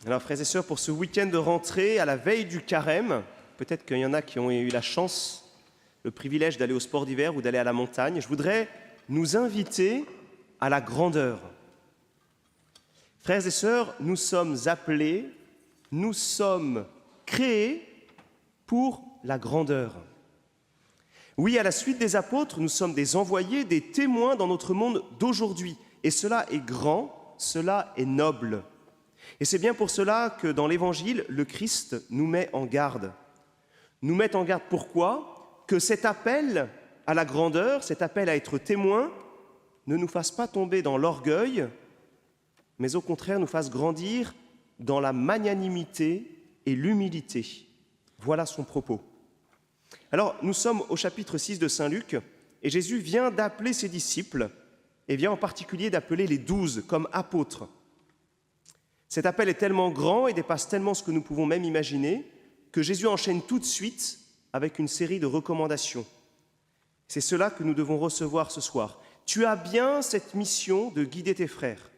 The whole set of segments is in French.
Alors, frères et sœurs, pour ce week-end de rentrée, à la veille du carême, peut-être qu'il y en a qui ont eu la chance, le privilège d'aller au sport d'hiver ou d'aller à la montagne, je voudrais nous inviter à la grandeur. Frères et sœurs, nous sommes appelés, nous sommes créés pour la grandeur. Oui, à la suite des apôtres, nous sommes des envoyés, des témoins dans notre monde d'aujourd'hui. Et cela est grand, cela est noble. Et c'est bien pour cela que dans l'Évangile, le Christ nous met en garde. Nous met en garde pourquoi ? Que cet appel à la grandeur, cet appel à être témoin, ne nous fasse pas tomber dans l'orgueil, mais au contraire nous fasse grandir dans la magnanimité et l'humilité. Voilà son propos. Alors, nous sommes au chapitre 6 de Saint Luc, et Jésus vient d'appeler ses disciples, et vient en particulier d'appeler les 12 comme apôtres. Cet appel est tellement grand et dépasse tellement ce que nous pouvons même imaginer que Jésus enchaîne tout de suite avec une série de recommandations. C'est cela que nous devons recevoir ce soir. Tu as bien cette mission de guider tes frères.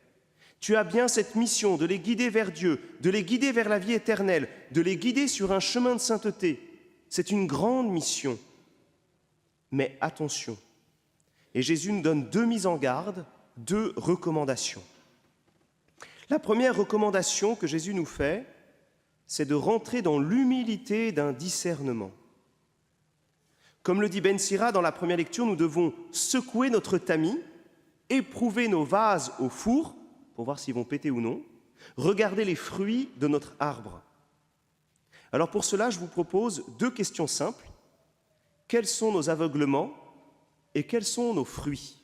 Tu as bien cette mission de les guider vers Dieu, de les guider vers la vie éternelle, de les guider sur un chemin de sainteté. C'est une grande mission. Mais attention. Et Jésus nous donne 2 mises en garde, 2 recommandations. La première recommandation que Jésus nous fait, c'est de rentrer dans l'humilité d'un discernement. Comme le dit Ben Sira dans la première lecture, nous devons secouer notre tamis, éprouver nos vases au four, pour voir s'ils vont péter ou non, regarder les fruits de notre arbre. Alors pour cela, je vous propose 2 questions simples. Quels sont nos aveuglements et quels sont nos fruits ?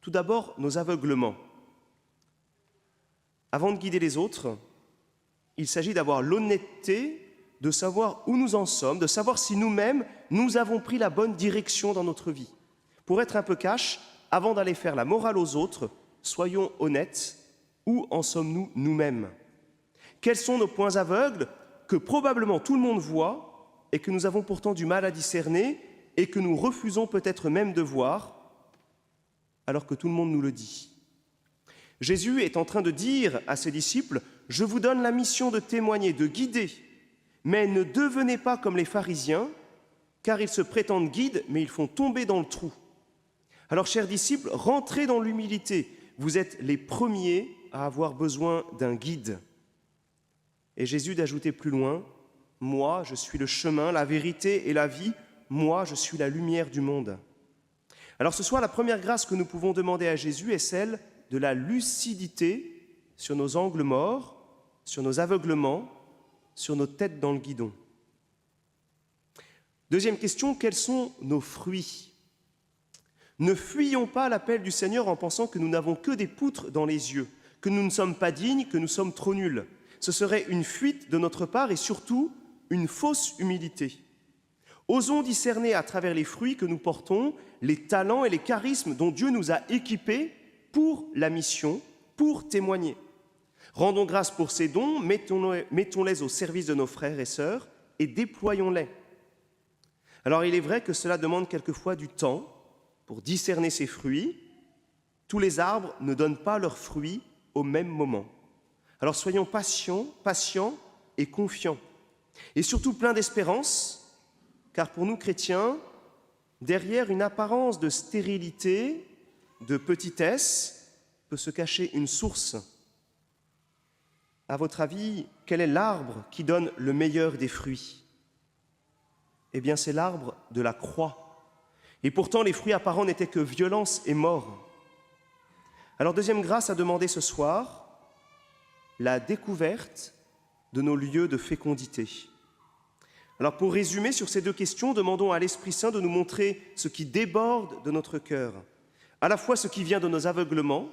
Tout d'abord, nos aveuglements. Avant de guider les autres, il s'agit d'avoir l'honnêteté de savoir où nous en sommes, de savoir si nous-mêmes, nous avons pris la bonne direction dans notre vie. Pour être un peu cash, avant d'aller faire la morale aux autres, soyons honnêtes, où en sommes-nous nous-mêmes ? Quels sont nos points aveugles que probablement tout le monde voit et que nous avons pourtant du mal à discerner et que nous refusons peut-être même de voir, alors que tout le monde nous le dit ? Jésus est en train de dire à ses disciples « Je vous donne la mission de témoigner, de guider, mais ne devenez pas comme les pharisiens, car ils se prétendent guides, mais ils font tomber dans le trou. » Alors, chers disciples, rentrez dans l'humilité. Vous êtes les premiers à avoir besoin d'un guide. Et Jésus d'ajouter plus loin « Moi, je suis le chemin, la vérité et la vie. Moi, je suis la lumière du monde. » Alors, ce soir, la première grâce que nous pouvons demander à Jésus est celle de la lucidité sur nos angles morts, sur nos aveuglements, sur nos têtes dans le guidon. Deuxième question, quels sont nos fruits ? Ne fuyons pas l'appel du Seigneur en pensant que nous n'avons que des poutres dans les yeux, que nous ne sommes pas dignes, que nous sommes trop nuls. Ce serait une fuite de notre part et surtout une fausse humilité. Osons discerner à travers les fruits que nous portons, les talents et les charismes dont Dieu nous a équipés pour la mission, pour témoigner. Rendons grâce pour ces dons, mettons-les au service de nos frères et sœurs et déployons-les. Alors il est vrai que cela demande quelquefois du temps pour discerner ces fruits. Tous les arbres ne donnent pas leurs fruits au même moment. Alors soyons patients et confiants. Et surtout pleins d'espérance, car pour nous chrétiens, derrière une apparence de stérilité, de petitesse, peut se cacher une source. À votre avis, quel est l'arbre qui donne le meilleur des fruits ? Eh bien, c'est l'arbre de la croix. Et pourtant, les fruits apparents n'étaient que violence et mort. Alors, deuxième grâce à demander ce soir, la découverte de nos lieux de fécondité. Alors, pour résumer sur ces 2 questions, demandons à l'Esprit Saint de nous montrer ce qui déborde de notre cœur, à la fois ce qui vient de nos aveuglements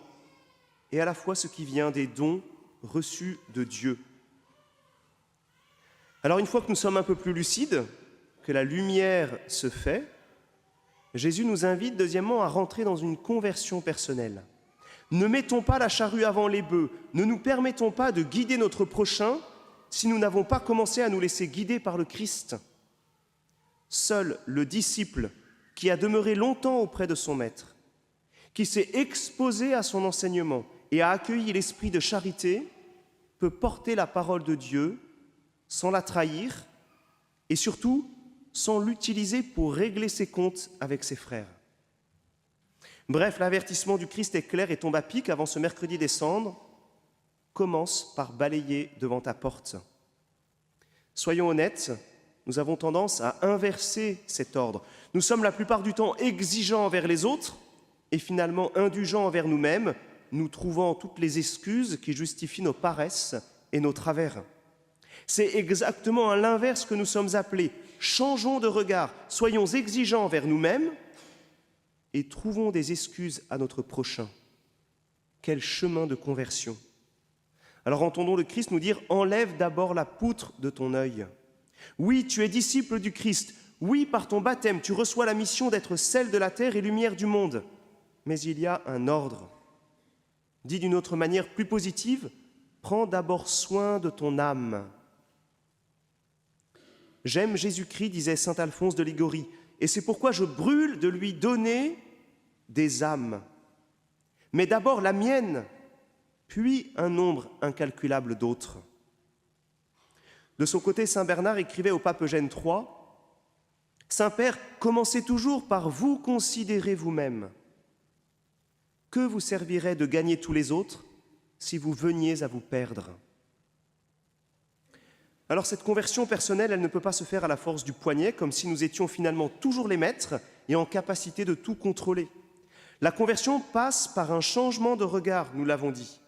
et à la fois ce qui vient des dons reçus de Dieu. Alors, une fois que nous sommes un peu plus lucides, que la lumière se fait, Jésus nous invite deuxièmement à rentrer dans une conversion personnelle. Ne mettons pas la charrue avant les bœufs, ne nous permettons pas de guider notre prochain si nous n'avons pas commencé à nous laisser guider par le Christ. Seul le disciple qui a demeuré longtemps auprès de son maître, qui s'est exposé à son enseignement et a accueilli l'esprit de charité, peut porter la parole de Dieu sans la trahir et surtout sans l'utiliser pour régler ses comptes avec ses frères. Bref, l'avertissement du Christ est clair et tombe à pic avant ce mercredi des cendres. Commence par balayer devant ta porte. Soyons honnêtes, nous avons tendance à inverser cet ordre. Nous sommes la plupart du temps exigeants envers les autres et finalement indulgents envers nous-mêmes, nous trouvant toutes les excuses qui justifient nos paresses et nos travers. C'est exactement à l'inverse que nous sommes appelés. Changeons de regard, soyons exigeants envers nous-mêmes et trouvons des excuses à notre prochain. Quel chemin de conversion! Alors entendons le Christ nous dire « Enlève d'abord la poutre de ton œil ». Oui, tu es disciple du Christ. Oui, par ton baptême, tu reçois la mission d'être sel de la terre et lumière du monde. Mais il y a un ordre. Dit d'une autre manière plus positive, prends d'abord soin de ton âme. J'aime Jésus-Christ, disait saint Alphonse de Ligorie, et c'est pourquoi je brûle de lui donner des âmes. Mais d'abord la mienne, puis un nombre incalculable d'autres. De son côté, saint Bernard écrivait au pape Eugène III, « Saint-Père, commencez toujours par vous considérer vous-même. Que vous servirait de gagner tous les autres si vous veniez à vous perdre ?» Alors cette conversion personnelle, elle ne peut pas se faire à la force du poignet, comme si nous étions finalement toujours les maîtres et en capacité de tout contrôler. La conversion passe par un changement de regard, nous l'avons dit.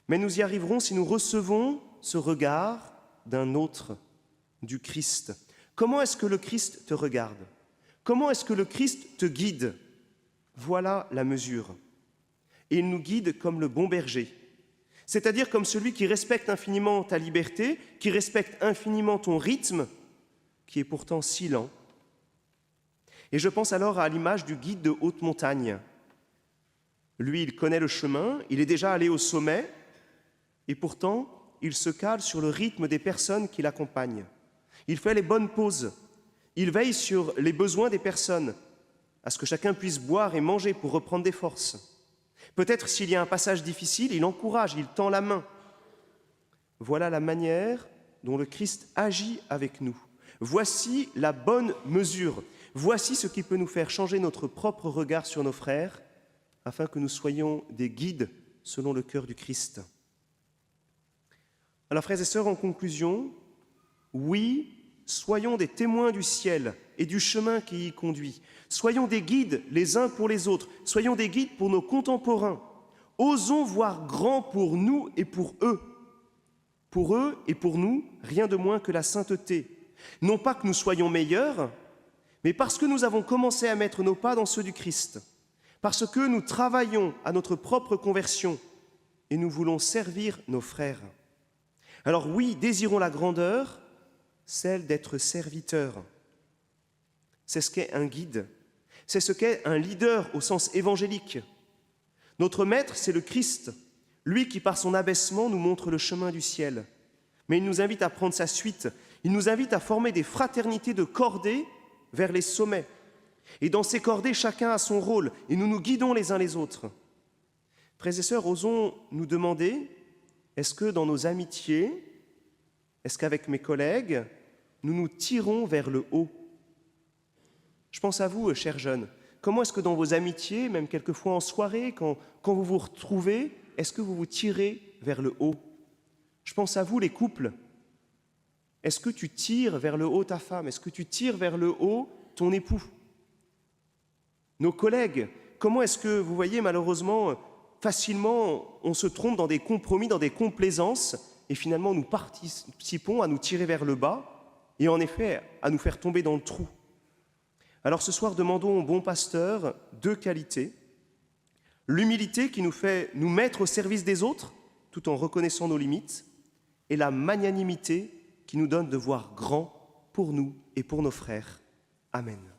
Mais nous y arriverons si nous recevons ce regard d'un autre, du Christ. Comment est-ce que le Christ te regarde? Comment est-ce que le Christ te guide? Voilà la mesure. Et il nous guide comme le bon berger, c'est-à-dire comme celui qui respecte infiniment ta liberté, qui respecte infiniment ton rythme, qui est pourtant si lent. Et je pense alors à l'image du guide de haute montagne. Lui, il connaît le chemin, il est déjà allé au sommet, et pourtant, il se cale sur le rythme des personnes qui l'accompagnent. Il fait les bonnes pauses, il veille sur les besoins des personnes, à ce que chacun puisse boire et manger pour reprendre des forces. Peut-être s'il y a un passage difficile, il encourage, il tend la main. Voilà la manière dont le Christ agit avec nous. Voici la bonne mesure. Voici ce qui peut nous faire changer notre propre regard sur nos frères, afin que nous soyons des guides selon le cœur du Christ. Alors, frères et sœurs, en conclusion, oui, soyons des témoins du ciel et du chemin qui y conduit. Soyons des guides les uns pour les autres. Soyons des guides pour nos contemporains. Osons voir grand pour nous et pour eux. Pour eux et pour nous, rien de moins que la sainteté. Non pas que nous soyons meilleurs, mais parce que nous avons commencé à mettre nos pas dans ceux du Christ. Parce que nous travaillons à notre propre conversion et nous voulons servir nos frères. Alors oui, désirons la grandeur, celle d'être serviteur. C'est ce qu'est un guide, c'est ce qu'est un leader au sens évangélique. Notre maître, c'est le Christ, lui qui par son abaissement nous montre le chemin du ciel. Mais il nous invite à prendre sa suite, il nous invite à former des fraternités de cordées vers les sommets. Et dans ces cordées, chacun a son rôle et nous nous guidons les uns les autres. Frères et sœurs, osons nous demander, est-ce que dans nos amitiés, est-ce qu'avec mes collègues, nous nous tirons vers le haut? Je pense à vous, chers jeunes. Comment est-ce que dans vos amitiés, même quelquefois en soirée, quand vous vous retrouvez, est-ce que vous vous tirez vers le haut? Je pense à vous, les couples. Est-ce que tu tires vers le haut ta femme? Est-ce que tu tires vers le haut ton époux? Nos collègues, comment est-ce que, vous voyez, malheureusement, facilement, on se trompe dans des compromis, dans des complaisances, et finalement nous participons à nous tirer vers le bas, et en effet, à nous faire tomber dans le trou. Alors ce soir, demandons au bon pasteur deux qualités. L'humilité qui nous fait nous mettre au service des autres, tout en reconnaissant nos limites, et la magnanimité qui nous donne de voir grand pour nous et pour nos frères. Amen.